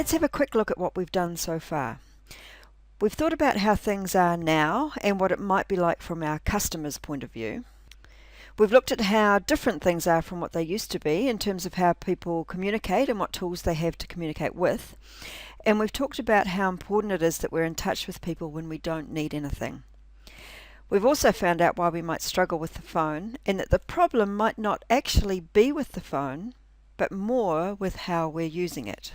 Let's have a quick look at what we've done so far. We've thought about how things are now and what it might be like from our customers' point of view. We've looked at how different things are from what they used to be in terms of how people communicate and what tools they have to communicate with. And we've talked about how important it is that we're in touch with people when we don't need anything. We've also found out why we might struggle with the phone and that the problem might not actually be with the phone, but more with how we're using it.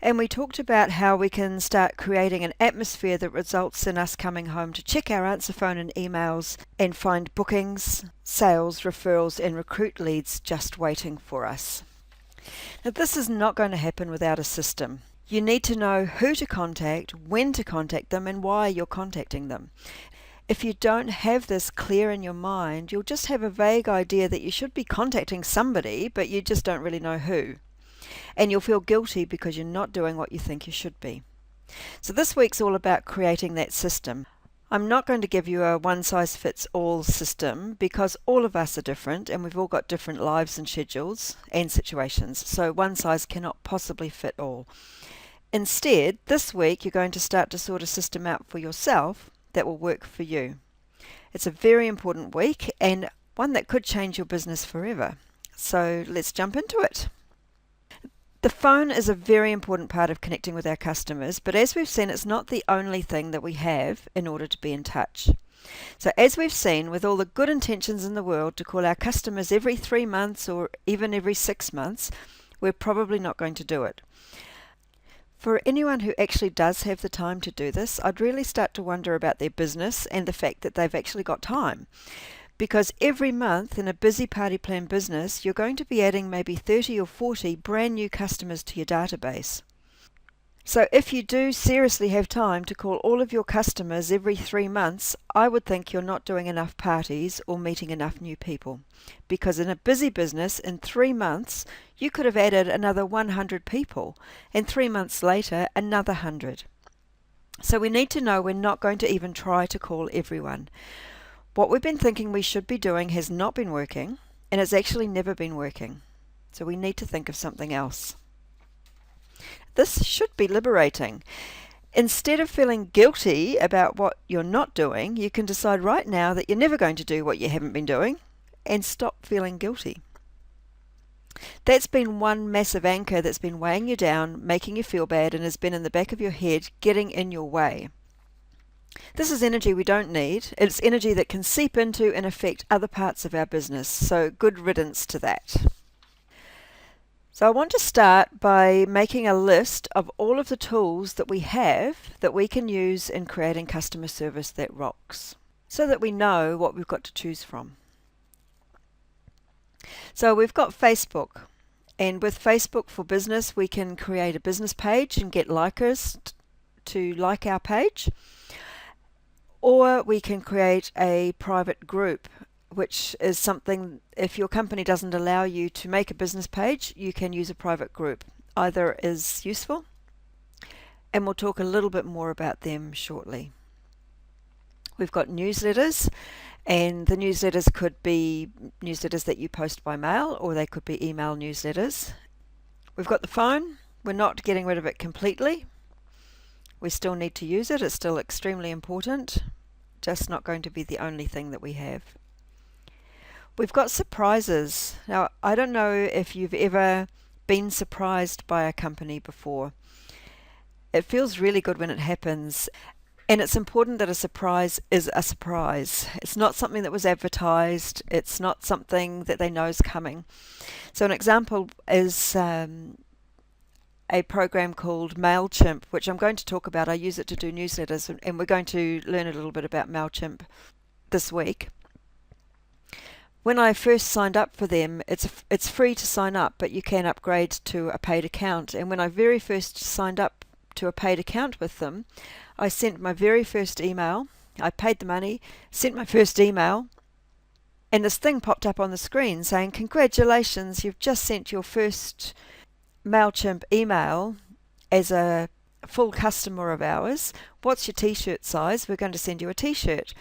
And we talked about how we can start creating an atmosphere that results in us coming home to check our answer phone and emails and find bookings, sales, referrals, and recruit leads just waiting for us. Now, this is not going to happen without a system. You need to know who to contact, when to contact them, and why you're contacting them. If you don't have this clear in your mind, you'll just have a vague idea that you should be contacting somebody, but you just don't really know who. And you'll feel guilty because you're not doing what you think you should be. So this week's all about creating that system. I'm not going to give you a one-size-fits-all system because all of us are different and we've all got different lives and schedules and situations, so one size cannot possibly fit all. Instead, this week you're going to start to sort a system out for yourself that will work for you. It's a very important week and one that could change your business forever. So let's jump into it. The phone is a very important part of connecting with our customers, but as we've seen, it's not the only thing that we have in order to be in touch. So as we've seen, with all the good intentions in the world to call our customers every 3 months or even every 6 months, we're probably not going to do it. For anyone who actually does have the time to do this, I'd really start to wonder about their business and the fact that they've actually got time. Because every month in a busy party plan business, you're going to be adding maybe 30 or 40 brand new customers to your database. So if you do seriously have time to call all of your customers every 3 months, I would think you're not doing enough parties or meeting enough new people. Because in a busy business, in 3 months, you could have added another 100 people, and 3 months later, another 100. So we need to know we're not going to even try to call everyone. What we've been thinking we should be doing has not been working, and it's actually never been working. So we need to think of something else. This should be liberating. Instead of feeling guilty about what you're not doing, you can decide right now that you're never going to do what you haven't been doing, and stop feeling guilty. That's been one massive anchor that's been weighing you down, making you feel bad, and has been in the back of your head, getting in your way. This is energy we don't need. It's energy that can seep into and affect other parts of our business, so good riddance to that. So I want to start by making a list of all of the tools that we have that we can use in creating customer service that rocks, so that we know what we've got to choose from. So we've got Facebook, and with Facebook for Business we can create a business page and get likers to like our page. Or we can create a private group, which is something, if your company doesn't allow you to make a business page, you can use a private group. Either is useful, and we'll talk a little bit more about them shortly. We've got newsletters, and the newsletters could be newsletters that you post by mail, or they could be email newsletters. We've got the phone. We're not getting rid of it completely. We still need to use it. It's still extremely important, just not going to be the only thing that we have. We've got surprises. Now, I don't know if you've ever been surprised by a company before. It feels really good when it happens, and it's important that a surprise is a surprise. It's not something that was advertised. It's not something that they know is coming. So an example is a program called MailChimp, which I'm going to talk about. I use it to do newsletters, and we're going to learn a little bit about MailChimp this week. When I first signed up for them, it's free to sign up, but you can upgrade to a paid account. And when I very first signed up to a paid account with them, I sent my very first email. I paid the money, sent my first email, and this thing popped up on the screen saying, "Congratulations, you've just sent your first MailChimp email as a full customer of ours. What's your t-shirt size? We're going to send you a t-shirt."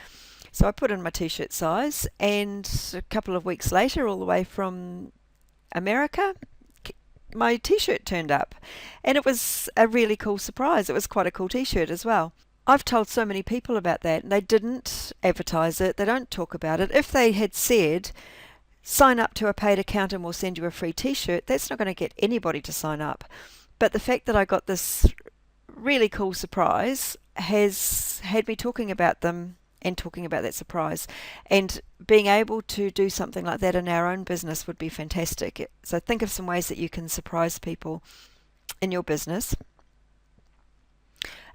So I put in my t-shirt size, and a couple of weeks later, all the way from America, my t-shirt turned up, and it was a really cool surprise. It was quite a cool t-shirt as well. I've told so many people about that, and they didn't advertise it, they don't talk about it. If they had said, sign up to a paid account and we'll send you a free t-shirt, that's not going to get anybody to sign up. But the fact that I got this really cool surprise has had me talking about them and talking about that surprise. And being able to do something like that in our own business would be fantastic. So think of some ways that you can surprise people in your business.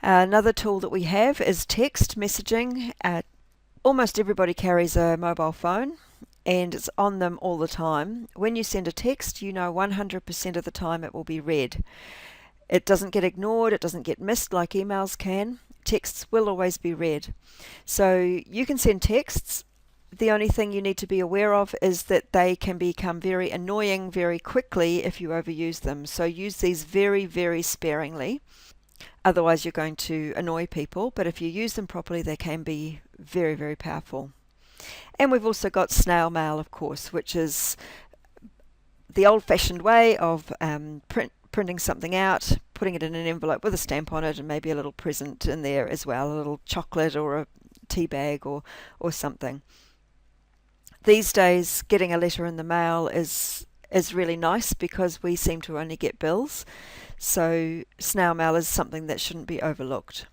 Another tool that we have is text messaging. Almost everybody carries a mobile phone, and it's on them all the time. When you send a text, you know 100% of the time it will be read. It doesn't get ignored, it doesn't get missed like emails can. Texts will always be read. So you can send texts. The only thing you need to be aware of is that they can become very annoying very quickly if you overuse them. So use these very, very sparingly. Otherwise you're going to annoy people, but if you use them properly, they can be very, very powerful. And we've also got snail mail, of course, which is the old-fashioned way of printing something out, putting it in an envelope with a stamp on it, and maybe a little present in there as well, a little chocolate or a tea bag or something. These days, getting a letter in the mail is really nice because we seem to only get bills. So snail mail is something that shouldn't be overlooked.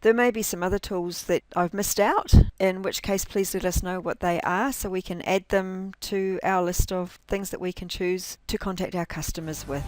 There may be some other tools that I've missed out, in which case please let us know what they are so we can add them to our list of things that we can choose to contact our customers with.